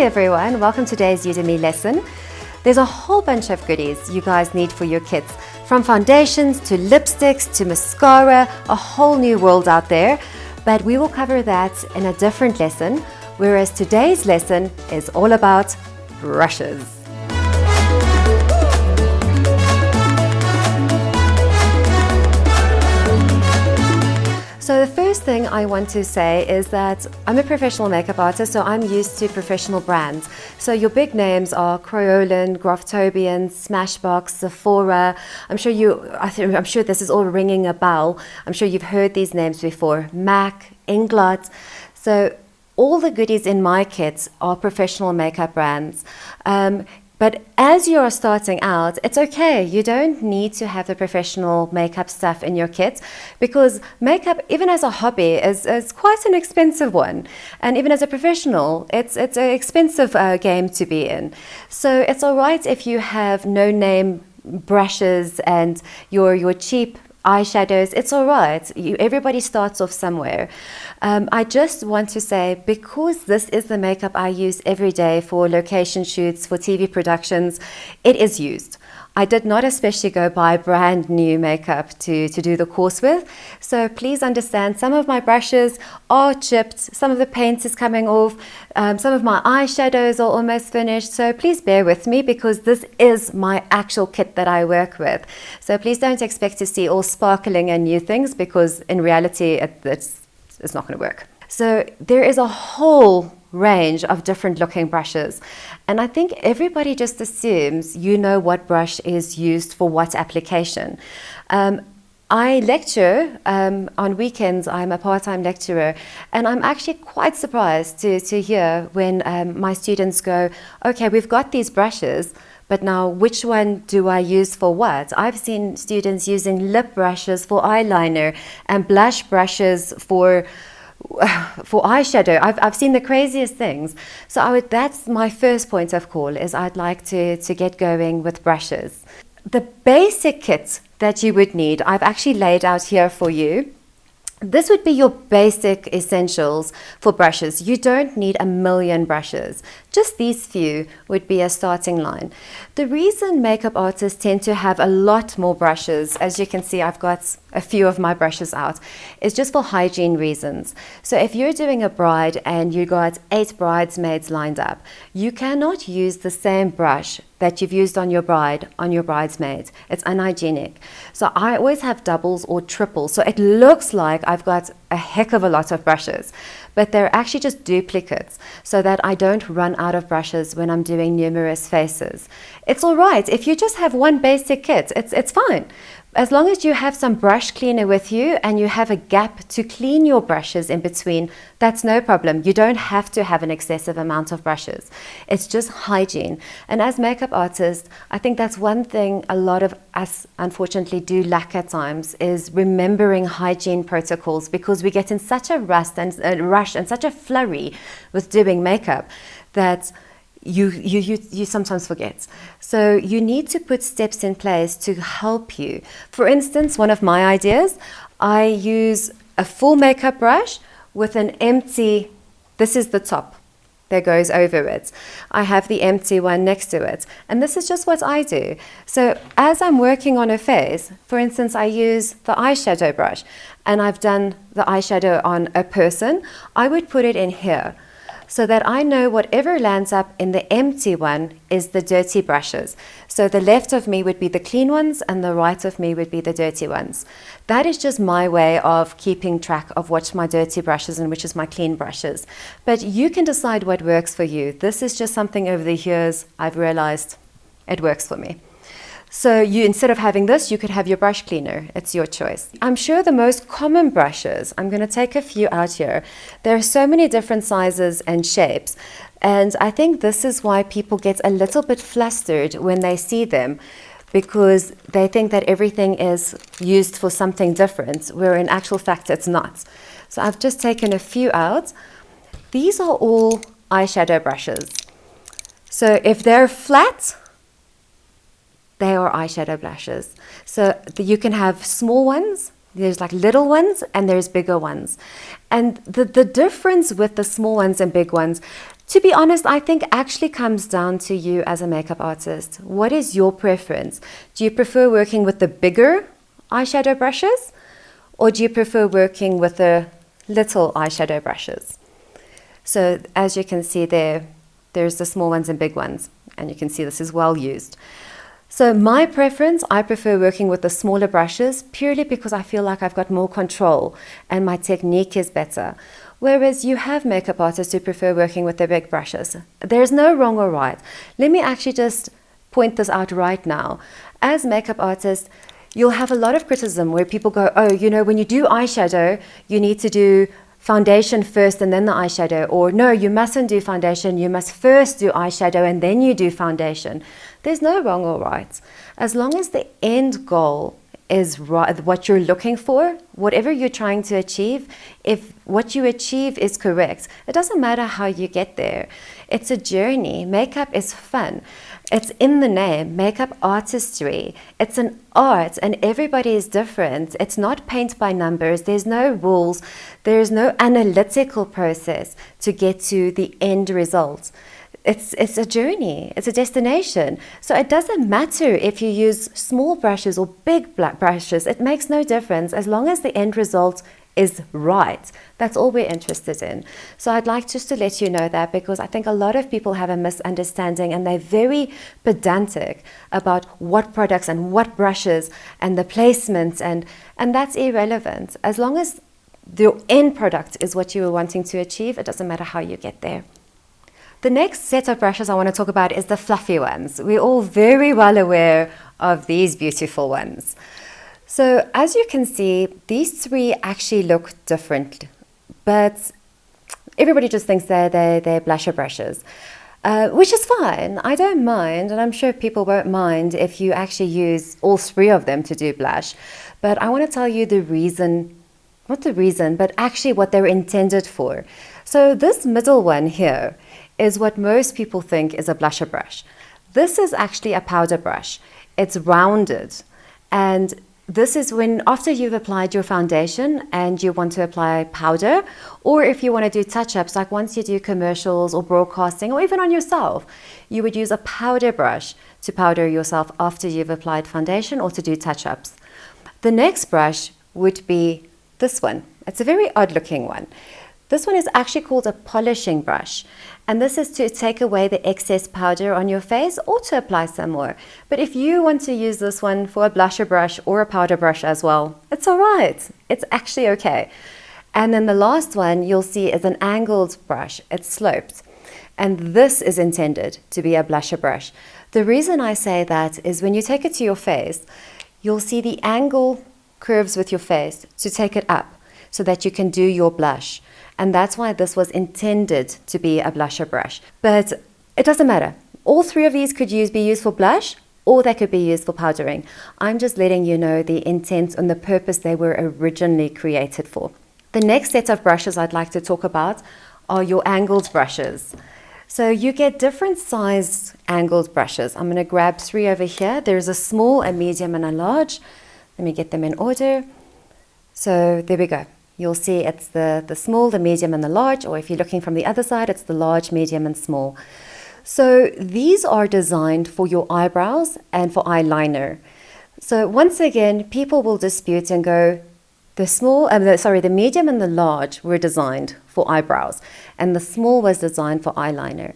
everyone, welcome to today's Udemy lesson. There's a whole bunch of goodies you guys need for your kids, from foundations to lipsticks to mascara, a whole new world out there. But we will cover that in a different lesson, whereas today's lesson is all about brushes. So the first thing I want to say is that I'm a professional makeup artist, so I'm used to professional brands. So your big names are Kryolan, Graftobian, Smashbox, Sephora. I'm sure this is all ringing a bell. I'm sure you've heard these names before. MAC, Inglot. So all the goodies in my kits are professional makeup brands. But as you are starting out, it's okay. You don't need to have the professional makeup stuff in your kit, because makeup, even as a hobby, is quite an expensive one. And even as a professional, it's an expensive game to be in. So it's all right if you have no-name brushes and your cheap eyeshadows. It's all right. Everybody starts off somewhere. I just want to say, because this is the makeup I use every day for location shoots, for TV productions, it is used. I did not especially go buy brand new makeup to do the course with. So please understand, some of my brushes are chipped, some of the paint is coming off, some of my eyeshadows are almost finished. So please bear with me, because this is my actual kit that I work with. So please don't expect to see all sparkling and new things, because in reality it's not going to work. So there is a whole range of different looking brushes, and I think everybody just assumes you know what brush is used for what application. I lecture on weekends. I'm a part-time lecturer, and I'm actually quite surprised to hear when my students go, okay, we've got these brushes, but now which one do I use for what? I've seen students using lip brushes for eyeliner and blush brushes for eyeshadow. I've seen the craziest things. So that's my first point of call, is I'd like to get going with brushes. The basic kit that you would need, I've actually laid out here for you. This would be your basic essentials for brushes. You don't need a million brushes. Just these few would be a starting line. The reason makeup artists tend to have a lot more brushes, as you can see I've got a few of my brushes out, is just for hygiene reasons. So if you're doing a bride and you got 8 bridesmaids lined up, you cannot use the same brush that you've used on your bride on your bridesmaids. It's unhygienic. So I always have doubles or triples. So it looks like I've got a heck of a lot of brushes, but they're actually just duplicates, so that I don't run out of brushes when I'm doing numerous faces. It's all right if you just have one basic kit. It's fine. As long as you have some brush cleaner with you and you have a gap to clean your brushes in between, that's no problem. You don't have to have an excessive amount of brushes. It's just hygiene. And as makeup artists, I think that's one thing a lot of us unfortunately do lack at times, is remembering hygiene protocols, because we get in such a rush and such a flurry with doing makeup that you sometimes forget. So you need to put steps in place to help you. For instance, one of my ideas, I use a full makeup brush with an empty, this is the top that goes over it. I have the empty one next to it. And this is just what I do. So as I'm working on a face, for instance, I use the eyeshadow brush, and I've done the eyeshadow on a person, I would put it in here, so that I know whatever lands up in the empty one is the dirty brushes. So the left of me would be the clean ones, and the right of me would be the dirty ones. That is just my way of keeping track of what's my dirty brushes and which is my clean brushes. But you can decide what works for you. This is just something over the years I've realized it works for me. So instead of having this, you could have your brush cleaner. It's your choice. I'm sure the most common brushes, I'm going to take a few out here. There are so many different sizes and shapes. And I think this is why people get a little bit flustered when they see them, because they think that everything is used for something different, where in actual fact it's not. So I've just taken a few out. These are all eyeshadow brushes. So if they're flat, they are eyeshadow brushes. So you can have small ones There's like little ones and there's bigger ones. And the difference with the small ones and big ones, to be honest, I think actually comes down to you as a makeup artist. What is your preference? Do you prefer working with the bigger eyeshadow brushes, or do you prefer working with the little eyeshadow brushes? So as you can see there, there's the small ones and big ones, and you can see this is well used. So my preference, I prefer working with the smaller brushes purely because I feel like I've got more control and my technique is better. Whereas you have makeup artists who prefer working with the big brushes. There's no wrong or right. Let me actually just point this out right now. As makeup artists, you'll have a lot of criticism where people go, oh, you know, when you do eyeshadow, you need to do foundation first and then the eyeshadow, or no, you mustn't do foundation, you must first do eyeshadow and then you do foundation. There's no wrong or right. As long as the end goal is right, what you're looking for, whatever you're trying to achieve, if what you achieve is correct, it doesn't matter how you get there. It's a journey. Makeup is fun. It's in the name, makeup artistry. It's an art and everybody is different. It's not paint by numbers. There's no rules. There's no analytical process to get to the end result. It's a journey. It's a destination. So it doesn't matter if you use small brushes or big black brushes. It makes no difference as long as the end result is right. That's all we're interested in. So I'd like just to let you know that, because I think a lot of people have a misunderstanding and they're very pedantic about what products and what brushes and the placements, and that's irrelevant. As long as the end product is what you were wanting to achieve, it doesn't matter how you get there. The next set of brushes I want to talk about is the fluffy ones. We're all very well aware of these beautiful ones. So as you can see, these three actually look different, but everybody just thinks they're blusher brushes, which is fine. I don't mind, and I'm sure people won't mind if you actually use all three of them to do blush. But I want to tell you the reason, not the reason, but actually what they're intended for. So this middle one here is what most people think is a blusher brush. This is actually a powder brush. It's rounded, and this is when, after you've applied your foundation and you want to apply powder, or if you want to do touch-ups, like once you do commercials or broadcasting, or even on yourself, you would use a powder brush to powder yourself after you've applied foundation or to do touch-ups. The next brush would be this one. It's a very odd-looking one. This one is actually called a polishing brush, and this is to take away the excess powder on your face or to apply some more. But if you want to use this one for a blusher brush or a powder brush as well, it's all right. It's actually okay. And then the last one you'll see is an angled brush. It's sloped, and this is intended to be a blusher brush. The reason I say that is when you take it to your face, you'll see the angle curves with your face to take it up so that you can do your blush. And that's why this was intended to be a blusher brush. But it doesn't matter. All three of these could be used for blush, or they could be used for powdering. I'm just letting you know the intent and the purpose they were originally created for. The next set of brushes I'd like to talk about are your angled brushes. So you get different sized angled brushes. I'm going to grab three over here. There's a small, a medium, and a large. Let me get them in order. So there we go. You'll see it's the small, the medium, and the large, or if you're looking from the other side, it's the large, medium, and small. So these are designed for your eyebrows and for eyeliner. So once again, people will dispute and go, the medium and the large were designed for eyebrows, and the small was designed for eyeliner.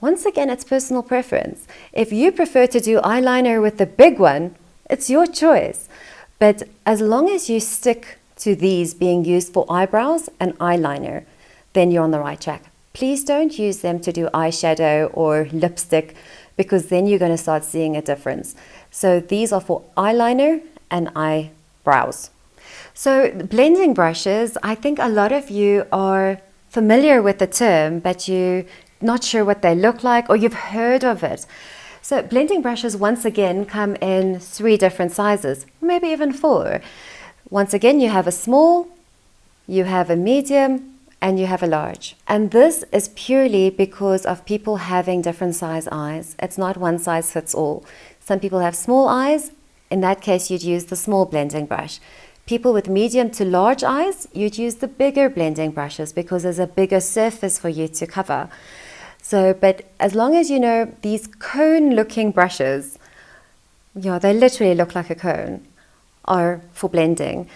Once again, it's personal preference. If you prefer to do eyeliner with the big one, it's your choice. But as long as you stick to these being used for eyebrows and eyeliner, then you're on the right track. Please don't use them to do eyeshadow or lipstick, because then you're going to start seeing a difference. So these are for eyeliner and eyebrows. So blending brushes, I think a lot of you are familiar with the term, but you're not sure what they look like, or you've heard of it. So blending brushes, once again, come in 3 different sizes, maybe even 4. Once again, you have a small, you have a medium, and you have a large. And this is purely because of people having different size eyes. It's not one size fits all. Some people have small eyes. In that case, you'd use the small blending brush. People with medium to large eyes, you'd use the bigger blending brushes because there's a bigger surface for you to cover. So, but as long as you know these cone-looking brushes, yeah, they literally look like a cone, are for blending.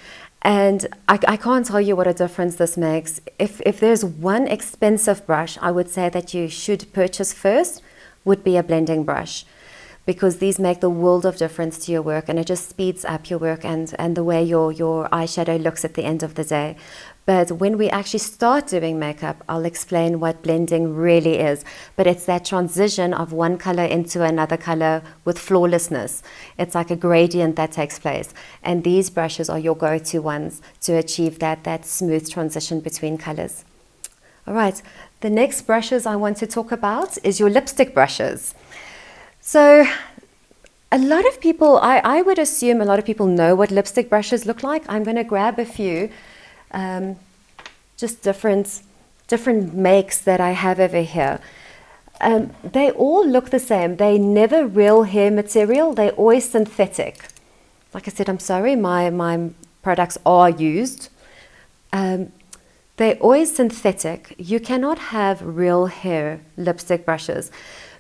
And I can't tell you what a difference this makes. If there's one expensive brush I would say that you should purchase first, would be a blending brush, because these make the world of difference to your work, and it just speeds up your work and the way your eyeshadow looks at the end of the day. But when we actually start doing makeup, I'll explain what blending really is. But it's that transition of one color into another color with flawlessness. It's like a gradient that takes place. And these brushes are your go-to ones to achieve that smooth transition between colors. All right, the next brushes I want to talk about is your lipstick brushes. So a lot of people, I would assume a lot of people know what lipstick brushes look like. I'm going to grab a few, just different makes that I have over here. They all look the same. They're never real hair material. They're always synthetic. Like I said, I'm sorry, my products are used. They're always synthetic. You cannot have real hair lipstick brushes,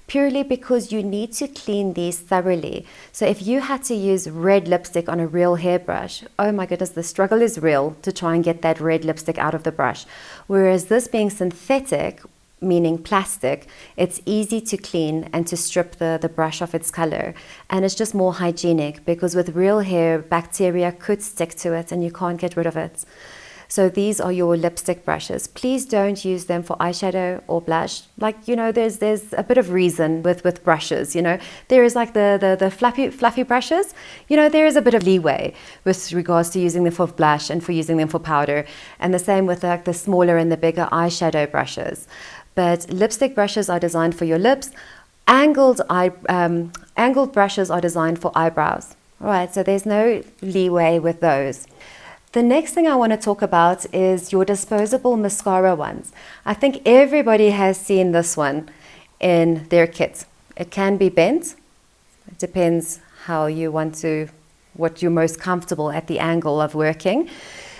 purely because you need to clean these thoroughly. So if you had to use red lipstick on a real hairbrush, oh my goodness, the struggle is real to try and get that red lipstick out of the brush. Whereas this being synthetic, meaning plastic, it's easy to clean and to strip the brush of its color. And it's just more hygienic, because with real hair, bacteria could stick to it and you can't get rid of it. So these are your lipstick brushes. Please don't use them for eyeshadow or blush. Like, you know, there's a bit of reason with brushes, you know. There is like the fluffy brushes, you know, there is a bit of leeway with regards to using them for blush and for using them for powder. And the same with like the smaller and the bigger eyeshadow brushes. But lipstick brushes are designed for your lips. Angled brushes are designed for eyebrows. All right, so there's no leeway with those. The next thing I want to talk about is your disposable mascara ones. I think everybody has seen this one in their kit. It can be bent. It depends how you want to, what you're most comfortable at the angle of working.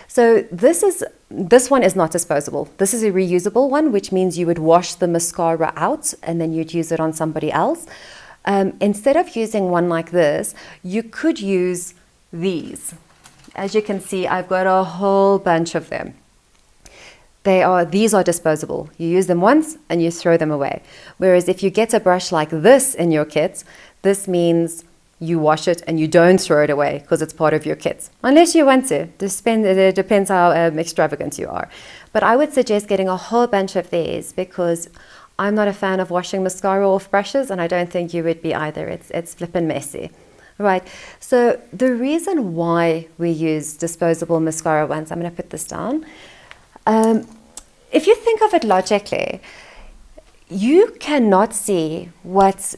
So this one is not disposable. This is a reusable one, which means you would wash the mascara out and then you'd use it on somebody else. Instead of using one like this, you could use these. As you can see, I've got a whole bunch of them. These are disposable. You use them once and you throw them away. Whereas if you get a brush like this in your kit, this means you wash it and you don't throw it away because it's part of your kit. Unless you want to. It depends how extravagant you are. But I would suggest getting a whole bunch of these, because I'm not a fan of washing mascara off brushes, and I don't think you would be either. It's flippin' messy. Right, so the reason why we use disposable mascara ones, I'm going to put this down. If you think of it logically, you cannot see what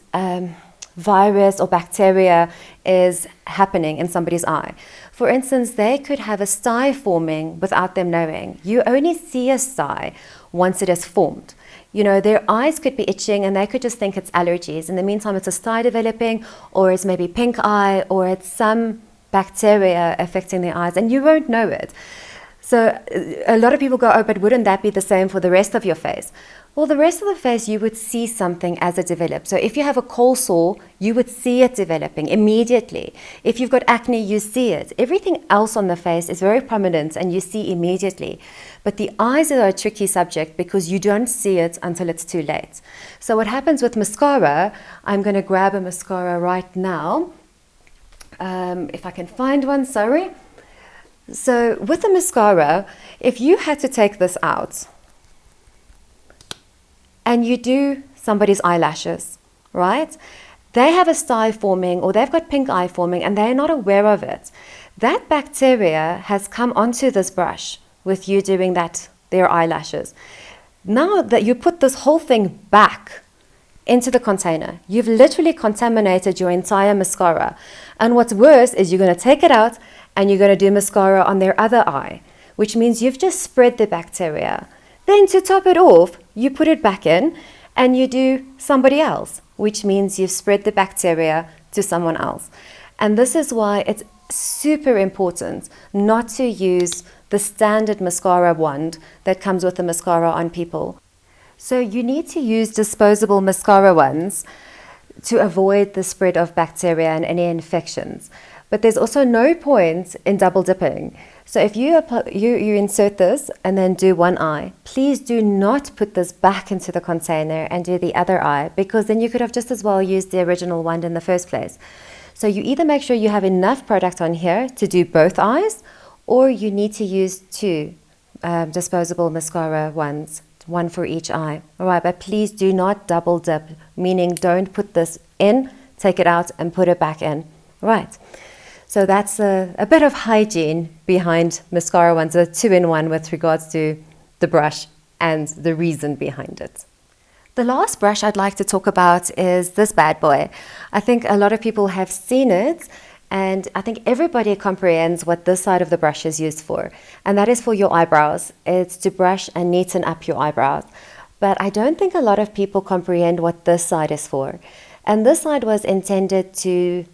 virus or bacteria is happening in somebody's eye. For instance, they could have a sty forming without them knowing. You only see a sty once it is formed. You know, their eyes could be itching and they could just think it's allergies. In the meantime, it's a sty developing, or it's maybe pink eye, or it's some bacteria affecting their eyes, and you won't know it. So a lot of people go, oh, but wouldn't that be the same for the rest of your face? Well, the rest of the face, you would see something as it develops. So if you have a cold sore, you would see it developing immediately. If you've got acne, you see it. Everything else on the face is very prominent and you see immediately. But the eyes are a tricky subject because you don't see it until it's too late. So what happens with mascara, I'm going to grab a mascara right now. If I can find one, sorry. So with the mascara, if you had to take this out, and you do somebody's eyelashes, right? They have a sty forming, or they've got pink eye forming, and they're not aware of it. That bacteria has come onto this brush with you doing their eyelashes. Now that you put this whole thing back into the container, you've literally contaminated your entire mascara. And what's worse is you're going to take it out and you're going to do mascara on their other eye, which means you've just spread the bacteria. Then to top it off, you put it back in and you do somebody else, which means you've spread the bacteria to someone else. And this is why super important not to use the standard mascara wand that comes with the mascara on people. So you need to use disposable mascara wands to avoid the spread of bacteria and any infections. But there's also no point in double dipping. So if you insert this and then do one eye, please do not put this back into the container and do the other eye, because then you could have just as well used the original wand in the first place. So you either make sure you have enough product on here to do both eyes, or you need to use two disposable mascara wands, one for each eye. All right, but please do not double dip, meaning don't put this in, take it out and put it back in. Right. So that's a bit of hygiene behind mascara wands, a two-in-one with regards to the brush and the reason behind it. The last brush I'd like to talk about is this bad boy. I think a lot of people have seen it, and I think everybody comprehends what this side of the brush is used for, and that is for your eyebrows. It's to brush and neaten up your eyebrows. But I don't think a lot of people comprehend what this side is for. And this side was intended to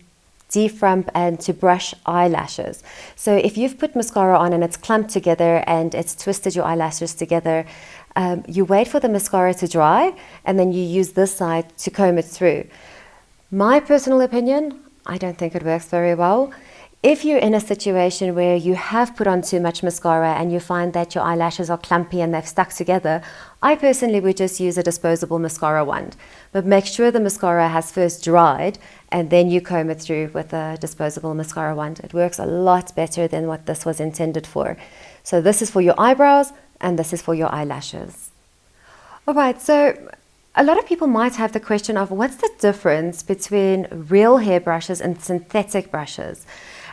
defrump and to brush eyelashes. So if you've put mascara on and it's clumped together and it's twisted your eyelashes together, you wait for the mascara to dry and then you use this side to comb it through. My personal opinion, I don't think it works very well. If you're in a situation where you have put on too much mascara and you find that your eyelashes are clumpy and they've stuck together, I personally would just use a disposable mascara wand. But make sure the mascara has first dried and then you comb it through with a disposable mascara wand. It works a lot better than what this was intended for. So this is for your eyebrows and this is for your eyelashes. All right, so a lot of people might have the question of what's the difference between real hair brushes and synthetic brushes?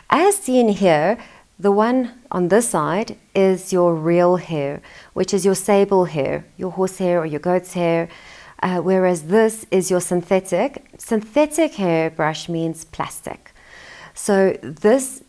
As seen here, the one on this side is your real hair, which is your sable hair, your horse hair or your goat's hair, whereas this is your synthetic. Synthetic hair brush means plastic. So this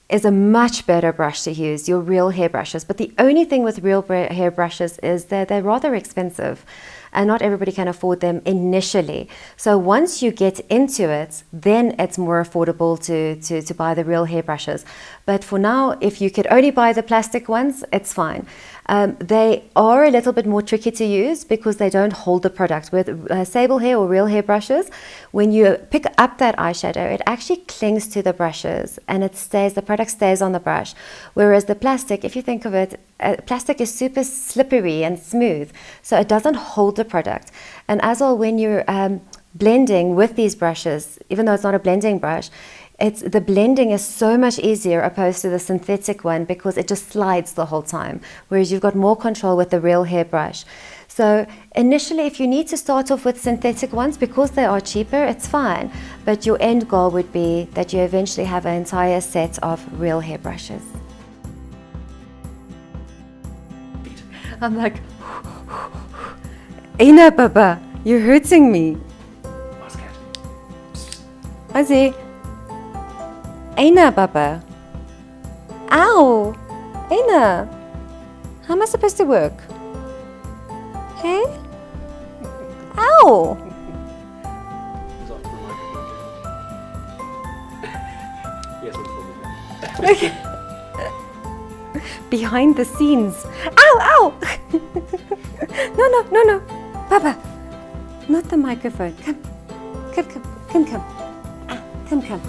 is a much better brush to use, your real hair brushes. But the only thing with real hair brushes is that they're rather expensive and not everybody can afford them initially. So once you get into it, then it's more affordable to buy the real hair brushes. But for now, if you could only buy the plastic ones, it's fine. They are a little bit more tricky to use because they don't hold the product. With sable hair or real hair brushes, when you pick up that eyeshadow, it actually clings to the brushes and the product stays on the brush. Whereas the plastic, if you think of it, plastic is super slippery and smooth, so it doesn't hold the product. And as well, when you're blending with these brushes, even though it's not a blending brush, the blending is so much easier opposed to the synthetic one because it just slides the whole time, whereas you've got more control with the real hair brush. So initially, if you need to start off with synthetic ones because they are cheaper, it's fine. But your end goal would be that you eventually have an entire set of real hair brushes. I'm like, Ina Baba, you're hurting me. Ozzy. Ina Baba. Ow! Ina! How am I supposed to work? Hey? Ow! Okay. Behind the scenes. Ow! Ow! No. Baba! Not the microphone. Come. Ah, come.